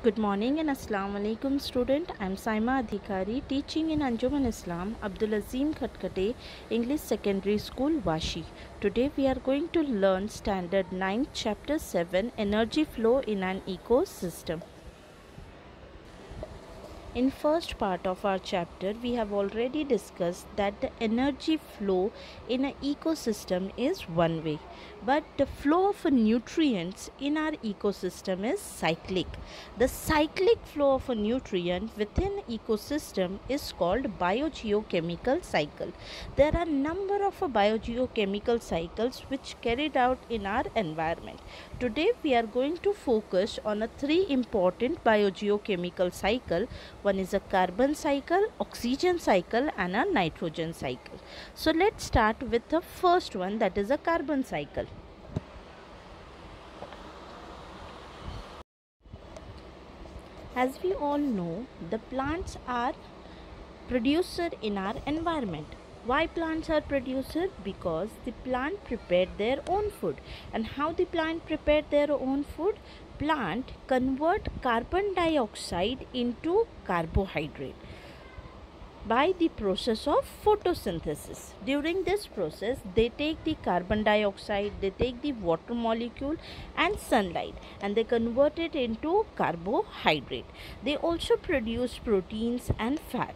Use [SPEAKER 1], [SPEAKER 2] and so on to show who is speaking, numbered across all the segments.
[SPEAKER 1] Good morning and Assalamu alaikum student. I am Saima Adhikari teaching in Anjuman Islam Abdul Azim Khatkate English Secondary School Washi. Today we are going to learn Standard 9 Chapter 7 Energy Flow in an Ecosystem. In first part of our chapter, we have already discussed that the energy flow in an ecosystem is one way, but the flow of nutrients in our ecosystem is cyclic. The cyclic flow of a nutrient within ecosystem is called biogeochemical cycle. There are number of biogeochemical cycles which carried out in our environment. Today we are going to focus on a three important biogeochemical cycle. One is a carbon cycle, oxygen cycle and a nitrogen cycle. So let's start with the first one, that is a carbon cycle. As we all know, the plants are producer in our environment. Why plants are producer? Because the plant prepared their own food. And how the plant prepared their own food? Plant convert carbon dioxide into carbohydrate by the process of photosynthesis. During this process, they take the carbon dioxide, they take the water molecule and sunlight, and they convert it into carbohydrate. They also produce proteins and fat.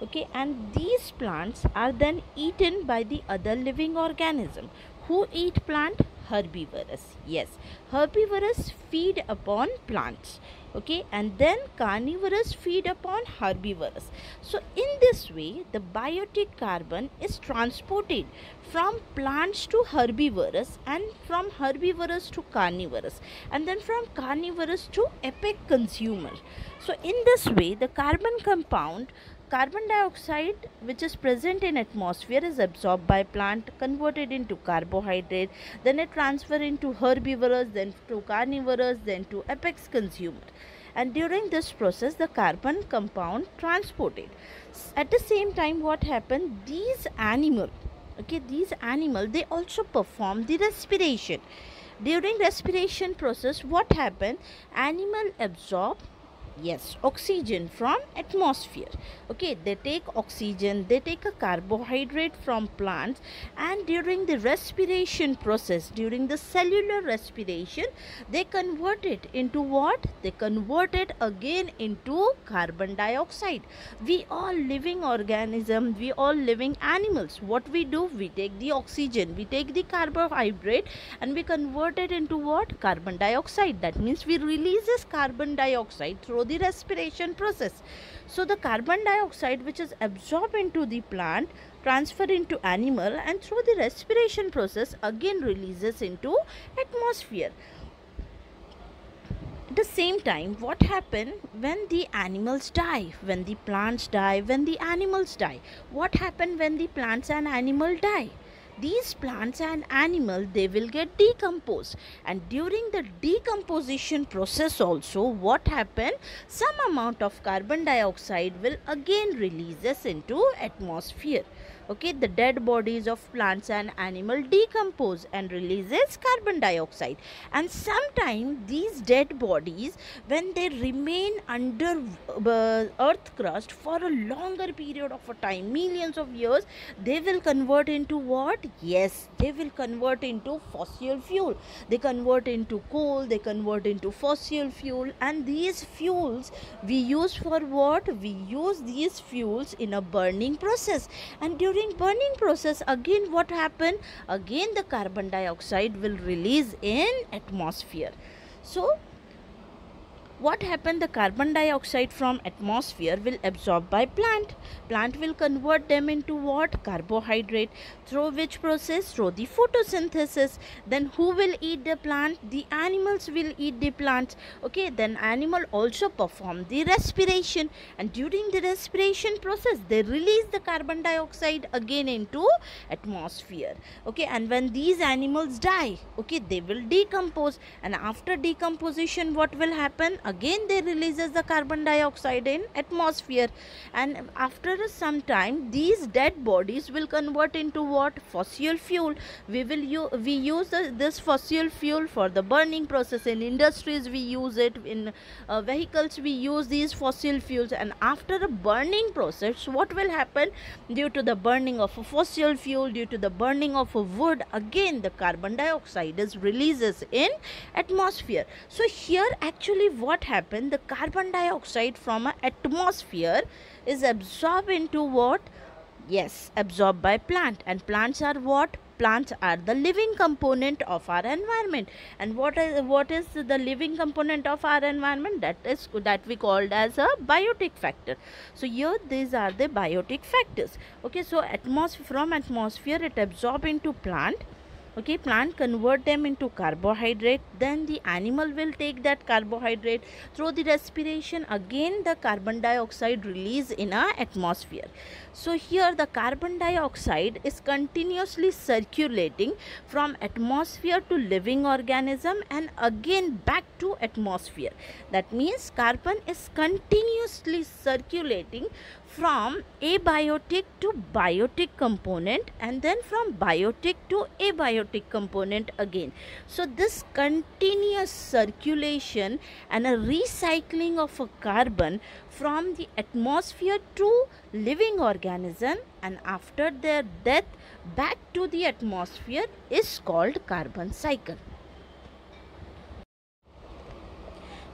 [SPEAKER 1] Okay, and these plants are then eaten by the other living organism. Who eat plant? Herbivorous. Yes, herbivorous feed upon plants. Okay, and then carnivorous feed upon herbivorous. So in this way, the biotic carbon is transported from plants to herbivorous, and from herbivorous to carnivorous, and then from carnivorous to apex consumer. So in this way, the carbon dioxide which is present in atmosphere is absorbed by plant, converted into carbohydrate, then it transfer into herbivorous, then to carnivorous, then to apex consumer. And during this process, the carbon compound transported. At the same time, what happened? These animal they also perform the respiration. During respiration process, what happened? Animal absorb, yes, oxygen from atmosphere. Okay, they take oxygen, they take a carbohydrate from plants, and during the respiration process, during the cellular respiration, they convert it into what? They convert it again into carbon dioxide. We all living organism, we all living animals, what we do? We take the oxygen, we take the carbohydrate, and we convert it into what? Carbon dioxide. That means we release this carbon dioxide through the respiration process. So the carbon dioxide which is absorbed into the plant transfer into animal, and through the respiration process again releases into atmosphere. At the same time, what happen when the animals die, when the plants die, when the animals die? What happen when the plants and animal die? These plants and animal, they will get decomposed, and during the decomposition process also, what happen? Some amount of carbon dioxide will again releases into atmosphere. Okay, the dead bodies of plants and animal decompose and releases carbon dioxide, and sometimes these dead bodies, when they remain under earth crust for a longer period of a time, millions of years, they will convert into what? Yes, they will convert into fossil fuel. They convert into coal, they convert into fossil fuel, and these fuels we use for what? We use these fuels in a burning process, and during burning process again what happen? Again the carbon dioxide will release in atmosphere. So what happened? The carbon dioxide from atmosphere will absorb by plant. Plant will convert them into what? Carbohydrate. Through which process? Through the photosynthesis. Then who will eat the plant? The animals will eat the plants. Okay, then animal also perform the respiration, and during the respiration process they release the carbon dioxide again into atmosphere. Okay, and when these animals die, okay, they will decompose, and after decomposition what will happen? again they releases the carbon dioxide in atmosphere, and after some time these dead bodies will convert into what? Fossil fuel. We use this fossil fuel for the burning process. In industries we use it, in vehicles we use these fossil fuels, and after a burning process, what will happen? Due to the burning of a fossil fuel, due to the burning of a wood, again the carbon dioxide is releases in atmosphere. So here actually what happened, the carbon dioxide from an atmosphere is absorbed into what? Yes, absorbed by plant. And plants are what? Plants are the living component of our environment. And what is the living component of our environment? That we called as a biotic factor. So here these are the biotic factors. Okay, so from atmosphere it absorb into plant. Okay, plant convert them into carbohydrate, then the animal will take that carbohydrate through the respiration, again the carbon dioxide release in our atmosphere. So here the carbon dioxide is continuously circulating from atmosphere to living organism and again back to atmosphere. That means carbon is continuously circulating from abiotic to biotic component, and then from biotic to abiotic component again. So this continuous circulation and a recycling of a carbon from the atmosphere to living organism and after their death back to the atmosphere is called carbon cycle.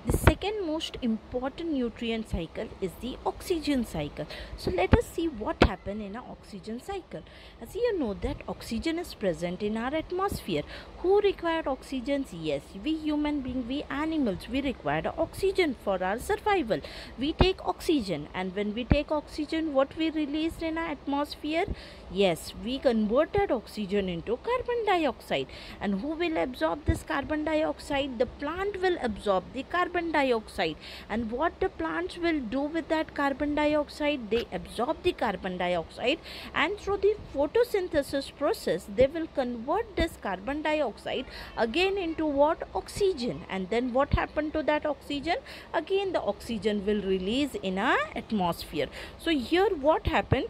[SPEAKER 1] The second most important nutrient cycle is the oxygen cycle. So let us see what happens in an oxygen cycle. As you know that oxygen is present in our atmosphere. Who required oxygen? Yes, we human beings, we animals, we require oxygen for our survival. We take oxygen, and when we take oxygen, what we released in our atmosphere? Yes, we converted oxygen into carbon dioxide. And who will absorb this carbon dioxide? The plant will absorb the carbon dioxide. And what the plants will do with that carbon dioxide? They absorb the carbon dioxide, and through the photosynthesis process they will convert this carbon dioxide again into what? Oxygen. And then what happened to that oxygen? Again the oxygen will release in our atmosphere. So here what happened?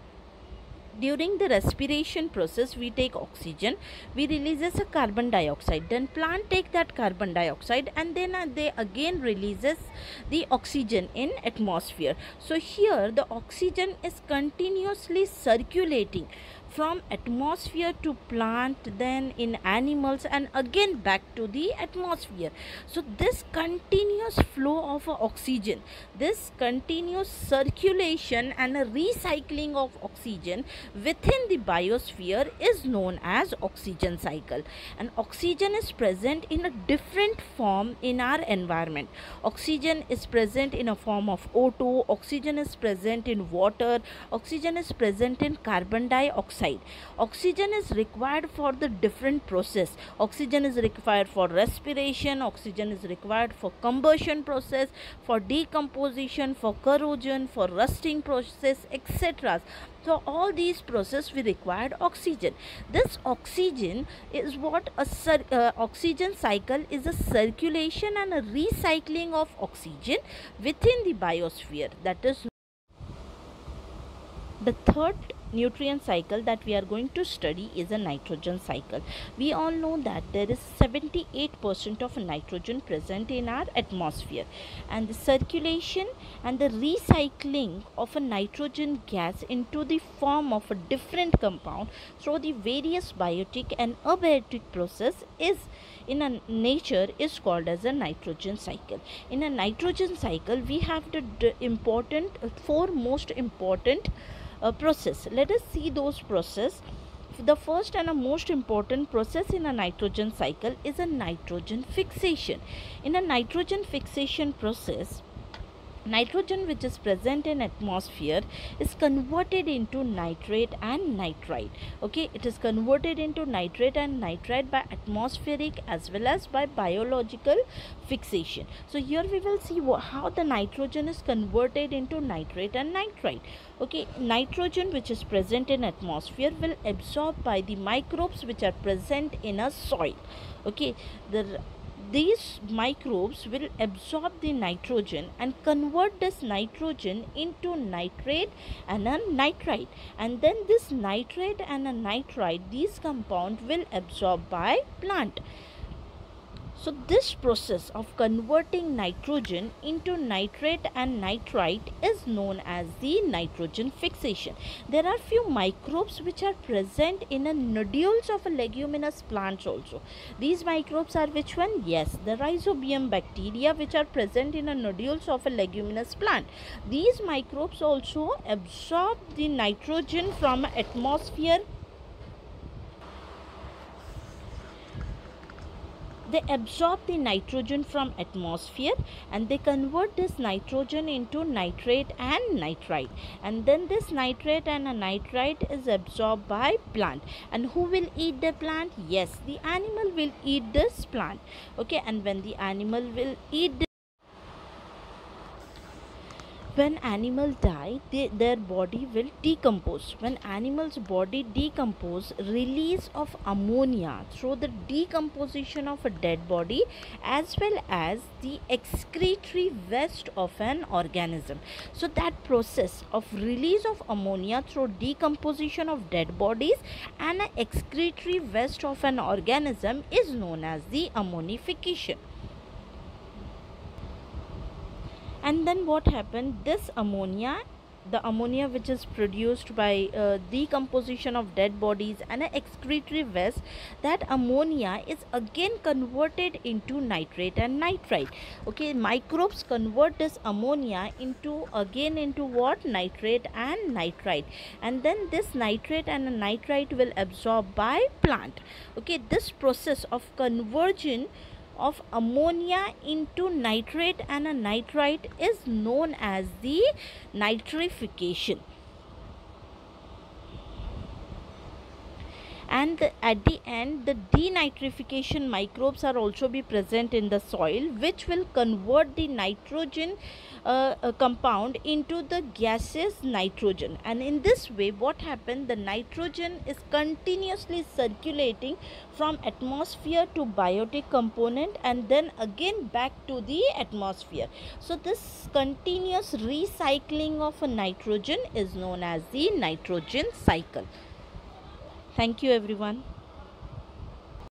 [SPEAKER 1] During the respiration process we take oxygen, we releases a carbon dioxide, then plant take that carbon dioxide and then they again releases the oxygen in atmosphere. So here the oxygen is continuously circulating from atmosphere to plant, then in animals, and again back to the atmosphere. So this continuous flow of oxygen, this continuous circulation and a recycling of oxygen within the biosphere is known as oxygen cycle. And oxygen is present in a different form in our environment. Oxygen is present in a form of O2, oxygen is present in water, oxygen is present in carbon dioxide. Oxygen is required for the different process. Oxygen is required for respiration, oxygen is required for combustion process, for decomposition, for corrosion, for rusting process, etc. So all these processes we required oxygen. This oxygen is what oxygen cycle is a circulation and a recycling of oxygen within the biosphere. That is the third nutrient cycle that we are going to study is a nitrogen cycle. We all know that there is 78% of nitrogen present in our atmosphere, and the circulation and the recycling of a nitrogen gas into the form of a different compound through the various biotic and abiotic process is in a nature is called as a nitrogen cycle. In a nitrogen cycle we have the important four most important process. Let us see those process. The first and a most important process in a nitrogen cycle is a nitrogen fixation. In a nitrogen fixation process, nitrogen which is present in atmosphere is converted into nitrate and nitrite. Okay, it is converted into nitrate and nitrite by atmospheric as well as by biological fixation. So here we will see how the nitrogen is converted into nitrate and nitrite. Okay, nitrogen which is present in atmosphere will absorb by the microbes which are present in a soil. Okay, these microbes will absorb the nitrogen and convert this nitrogen into nitrate and a nitrite, and then this nitrate and a nitrite, these compound will absorb by plant. So this process of converting nitrogen into nitrate and nitrite is known as the nitrogen fixation. There are few microbes which are present in the nodules of a leguminous plants also. These microbes are which one? Yes, the rhizobium bacteria, which are present in the nodules of a leguminous plant. These microbes also absorb the nitrogen from atmosphere. They absorb the nitrogen from atmosphere and they convert this nitrogen into nitrate and nitrite, and then this nitrate and a nitrite is absorbed by plant. And who will eat the plant? Yes, the animal will eat this plant. Okay, and when the animal will eat this, when animal die, their body will decompose. When animal's body decompose, release of ammonia through the decomposition of a dead body as well as the excretory waste of an organism. So that process of release of ammonia through decomposition of dead bodies and excretory waste of an organism is known as the ammonification. And then what happened, this ammonia, the ammonia which is produced by decomposition of dead bodies and excretory waste, that ammonia is again converted into nitrate and nitrite. Okay, microbes convert this ammonia into what? Nitrate and nitrite, and then this nitrate and nitrite will absorb by plant. Okay, this process of conversion of ammonia into nitrate and a nitrite is known as the nitrification. And at the end, the denitrification microbes are also be present in the soil, which will convert the nitrogen compound into the gaseous nitrogen. And in this way, what happened, the nitrogen is continuously circulating from atmosphere to biotic component and then again back to the atmosphere. So this continuous recycling of a nitrogen is known as the nitrogen cycle. Thank you everyone.